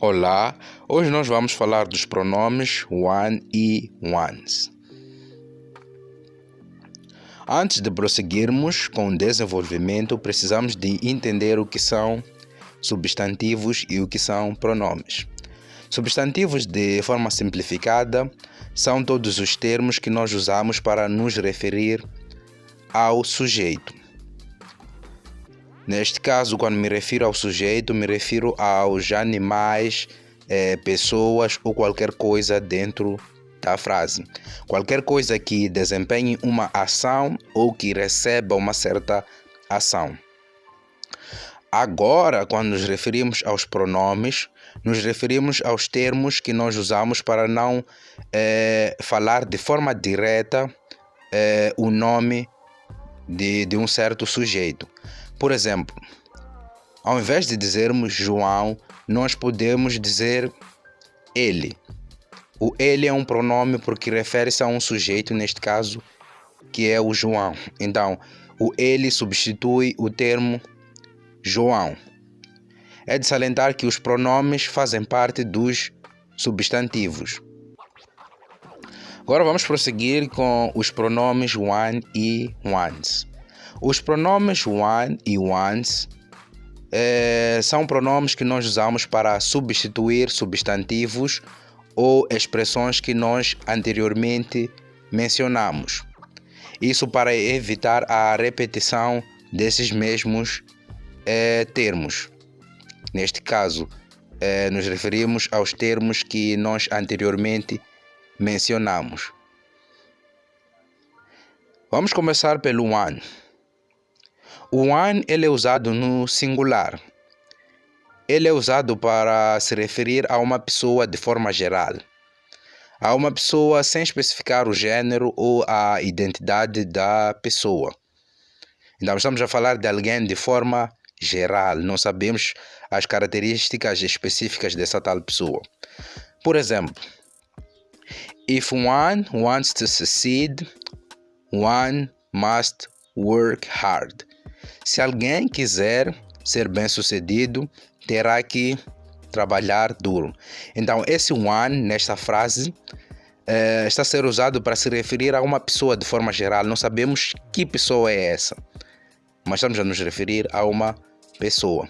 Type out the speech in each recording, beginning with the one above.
Olá, hoje nós vamos falar dos pronomes one e ones. Antes de prosseguirmos com o desenvolvimento, precisamos de entender o que são substantivos e o que são pronomes. Substantivos, de forma simplificada, são todos os termos que nós usamos para nos referir ao sujeito. Neste caso, quando me refiro ao sujeito, me refiro aos animais, pessoas ou qualquer coisa dentro da frase. Qualquer coisa que desempenhe uma ação ou que receba uma certa ação. Agora, quando nos referimos aos pronomes, nos referimos aos termos que nós usamos para não falar de forma direta o nome de um certo sujeito. Por exemplo, ao invés de dizermos João, nós podemos dizer ele. O ele é um pronome porque refere-se a um sujeito, neste caso, que é o João. Então, o ele substitui o termo João. É de salientar que os pronomes fazem parte dos substantivos. Agora vamos prosseguir com os pronomes one e ones. Os pronomes one e ones são pronomes que nós usamos para substituir substantivos ou expressões que nós anteriormente mencionamos. Isso para evitar a repetição desses mesmos termos. Neste caso, nos referimos aos termos que nós anteriormente mencionamos. Vamos começar pelo one. O one ele é usado no singular. Ele é usado para se referir a uma pessoa de forma geral. A uma pessoa sem especificar o gênero ou a identidade da pessoa. Então estamos a falar de alguém de forma geral. Não sabemos as características específicas dessa tal pessoa. Por exemplo, if one wants to succeed, one must work hard. Se alguém quiser ser bem-sucedido, terá que trabalhar duro. Então, esse one, nesta frase, está a ser usado para se referir a uma pessoa de forma geral. Não sabemos que pessoa é essa, mas estamos a nos referir a uma pessoa.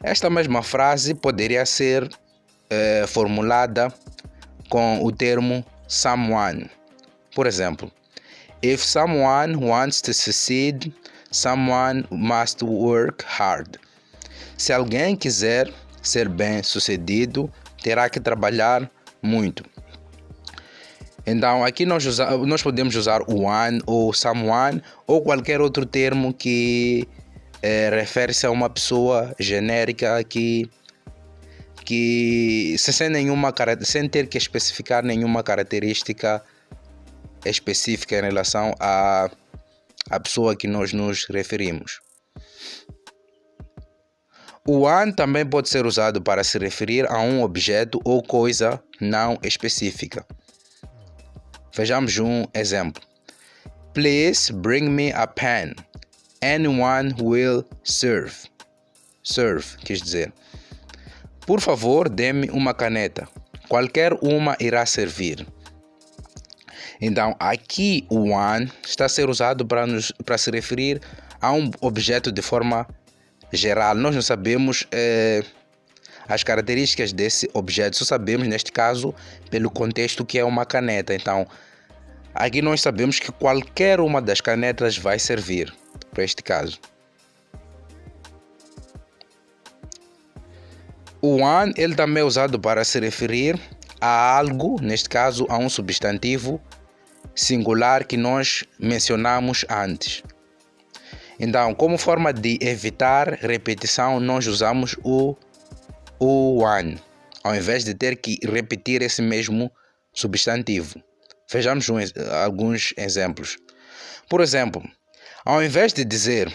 Esta mesma frase poderia ser formulada com o termo someone. Por exemplo, if someone wants to succeed, someone must work hard. Se alguém quiser ser bem-sucedido, terá que trabalhar muito. Então, aqui nós podemos usar o one ou someone ou qualquer outro termo que refere-se a uma pessoa genérica que sem ter que especificar nenhuma característica específica em relação à pessoa que nós nos referimos. O one também pode ser usado para se referir a um objeto ou coisa não específica. Vejamos um exemplo. Please bring me a pen. Anyone will serve. Serve, quer dizer. Por favor, dê-me uma caneta. Qualquer uma irá servir. Então, aqui o one está a ser usado para se referir a um objeto de forma geral. Nós não sabemos as características desse objeto, só sabemos, neste caso, pelo contexto que é uma caneta. Então, aqui nós sabemos que qualquer uma das canetas vai servir para este caso. O one ele também é usado para se referir a algo, neste caso, a um substantivo singular que nós mencionamos antes. Então, como forma de evitar repetição, nós usamos o one, ao invés de ter que repetir esse mesmo substantivo. Vejamos alguns exemplos. Por exemplo, ao invés de dizer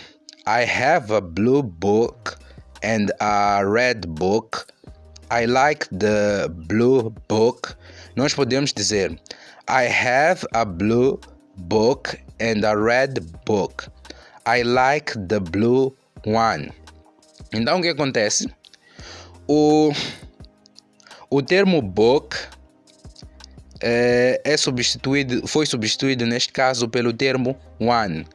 I have a blue book and a red book, I like the blue book, nós podemos dizer I have a blue book and a red book. I like the blue one. Então o que acontece? O termo book foi substituído neste caso pelo termo one.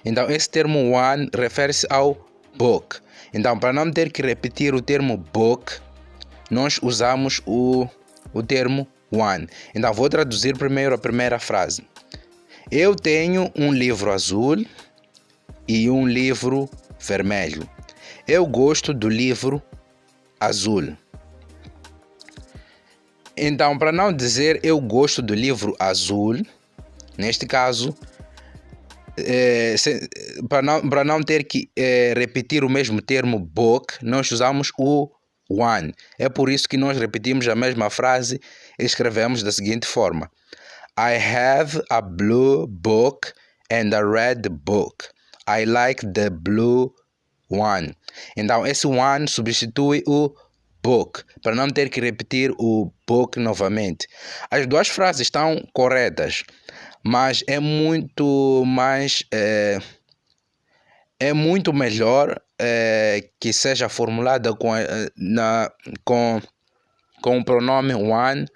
Então esse termo one refere-se ao book. Então, para não ter que repetir o termo book, nós usamos o termo one. Então vou traduzir primeiro a primeira frase. Eu tenho um livro azul e um livro vermelho. Eu gosto do livro azul. Então, para não dizer eu gosto do livro azul, neste caso, para não ter que repetir o mesmo termo book, nós usamos o one. É por isso que nós repetimos a mesma frase e escrevemos da seguinte forma: I have a blue book and a red book. I like the blue one. Então esse one substitui o book, para não ter que repetir o book novamente. As duas frases estão corretas, mas é muito melhor que seja formulada com o pronome one,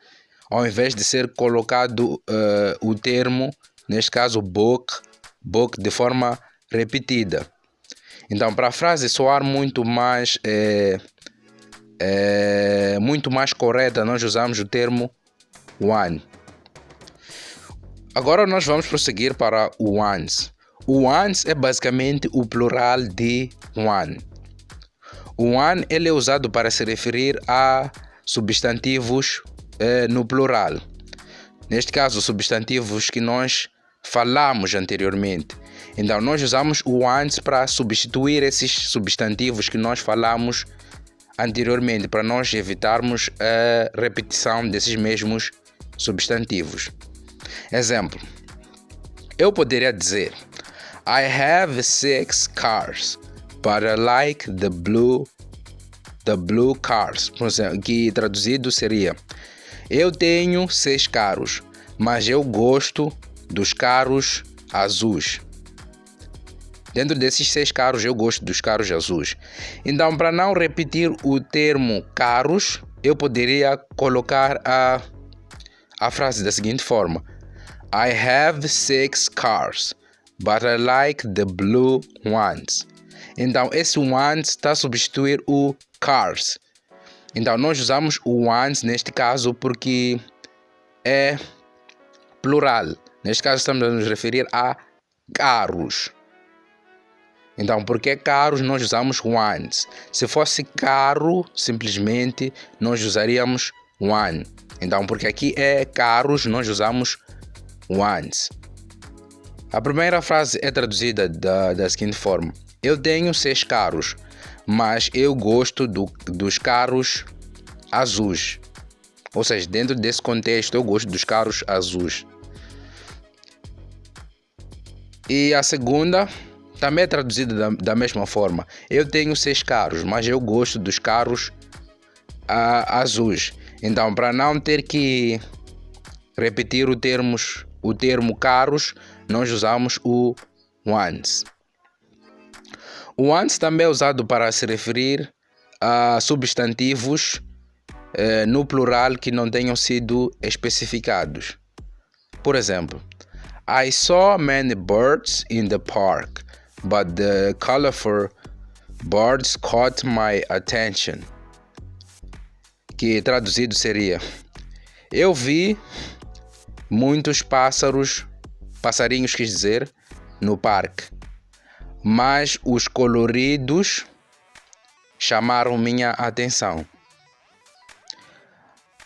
ao invés de ser colocado o termo, neste caso book, de forma repetida. Então, para a frase soar muito mais correta, nós usamos o termo one. Agora nós vamos prosseguir para o ones. O ones é basicamente o plural de one. O one ele é usado para se referir a substantivos no plural. Neste caso, substantivos que nós falamos anteriormente. Então nós usamos o ones para substituir esses substantivos que nós falamos anteriormente, para nós evitarmos a repetição desses mesmos substantivos. Exemplo: eu poderia dizer I have 6 cars, but I like the blue cars. Que traduzido seria: eu tenho 6 carros, mas eu gosto dos carros azuis. Dentro desses 6 carros, eu gosto dos carros azuis. Então, para não repetir o termo carros, eu poderia colocar a frase da seguinte forma: I have 6 cars, but I like the blue ones. Então, esse ones está a substituir o cars. Então, nós usamos o ones neste caso porque é plural. Neste caso, estamos a nos referir a carros. Então, porque carros, nós usamos ones. Se fosse carro, simplesmente, nós usaríamos one. Então, porque aqui é carros, nós usamos ones. A primeira frase é traduzida da seguinte forma: eu tenho 6 carros, mas eu gosto dos carros azuis. Ou seja, dentro desse contexto, eu gosto dos carros azuis. E a segunda também é traduzida da mesma forma: eu tenho 6 carros, mas eu gosto dos carros azuis. Então, para não ter que repetir o termo carros, nós usamos o ones. O ones também é usado para se referir a substantivos no plural que não tenham sido especificados. Por exemplo, I saw many birds in the park, but the colorful birds caught my attention. Que traduzido seria: eu vi muitos passarinhos, quis dizer, no parque, mas os coloridos chamaram minha atenção.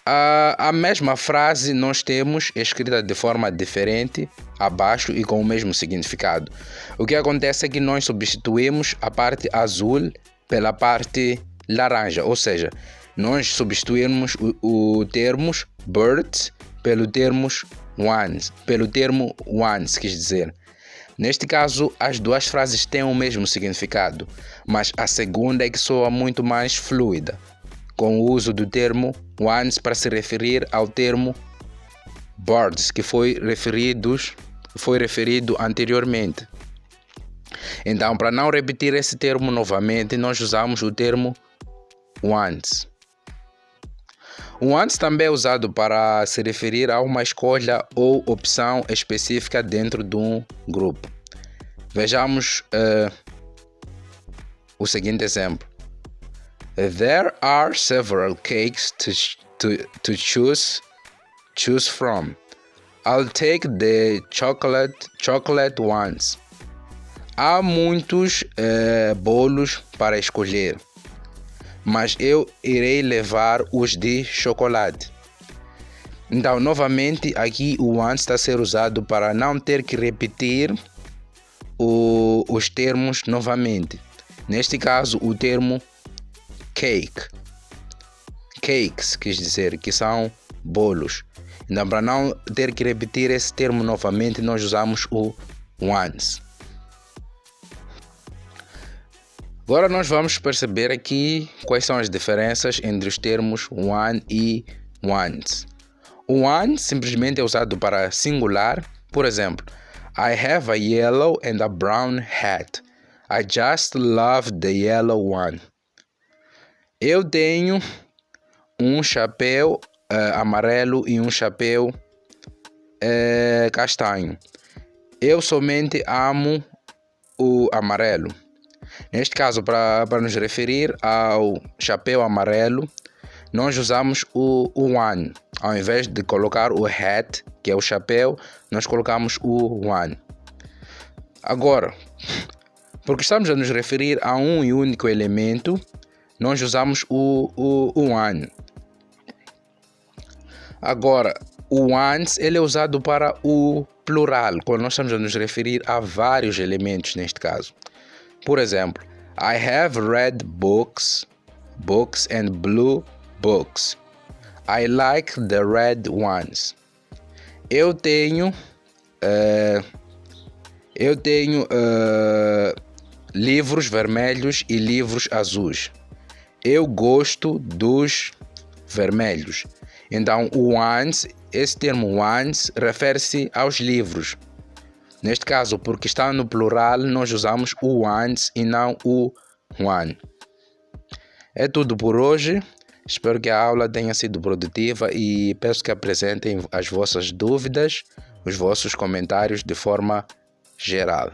A mesma frase nós temos escrita de forma diferente abaixo e com o mesmo significado. O que acontece é que nós substituímos a parte azul pela parte laranja, ou seja, nós substituímos o termo birds pelo termo ones, quis dizer. Neste caso, as duas frases têm o mesmo significado, mas a segunda é que soa muito mais fluida, com o uso do termo ones para se referir ao termo birds, que foi referido anteriormente. Então, para não repetir esse termo novamente, nós usamos o termo ones. O once também é usado para se referir a uma escolha ou opção específica dentro de um grupo. Vejamos o seguinte exemplo. There are several cakes to choose from. I'll take the chocolate ones. Há muitos bolos para escolher, mas eu irei levar os de chocolate. Então, novamente, aqui o once está a ser usado para não ter que repetir os termos novamente. Neste caso, o termo cake. Cakes, quer dizer, que são bolos. Então, para não ter que repetir esse termo novamente, nós usamos o once. Agora nós vamos perceber aqui quais são as diferenças entre os termos one e once. O one simplesmente é usado para singular. Por exemplo, I have a yellow and a brown hat. I just love the yellow one. Eu tenho um chapéu amarelo e um chapéu castanho. Eu somente amo o amarelo. Neste caso, para nos referir ao chapéu amarelo, nós usamos o one. Ao invés de colocar o hat, que é o chapéu, nós colocamos o one. Agora, porque estamos a nos referir a um e único elemento, nós usamos o one. Agora, o once ele é usado para o plural, quando nós estamos a nos referir a vários elementos neste caso. Por exemplo, I have red books and blue books. I like the red ones. Eu tenho livros vermelhos e livros azuis. Eu gosto dos vermelhos. Então, o once, esse termo once, refere-se aos livros. Neste caso, porque está no plural, nós usamos o once e não o one. É tudo por hoje. Espero que a aula tenha sido produtiva e peço que apresentem as vossas dúvidas, os vossos comentários de forma geral.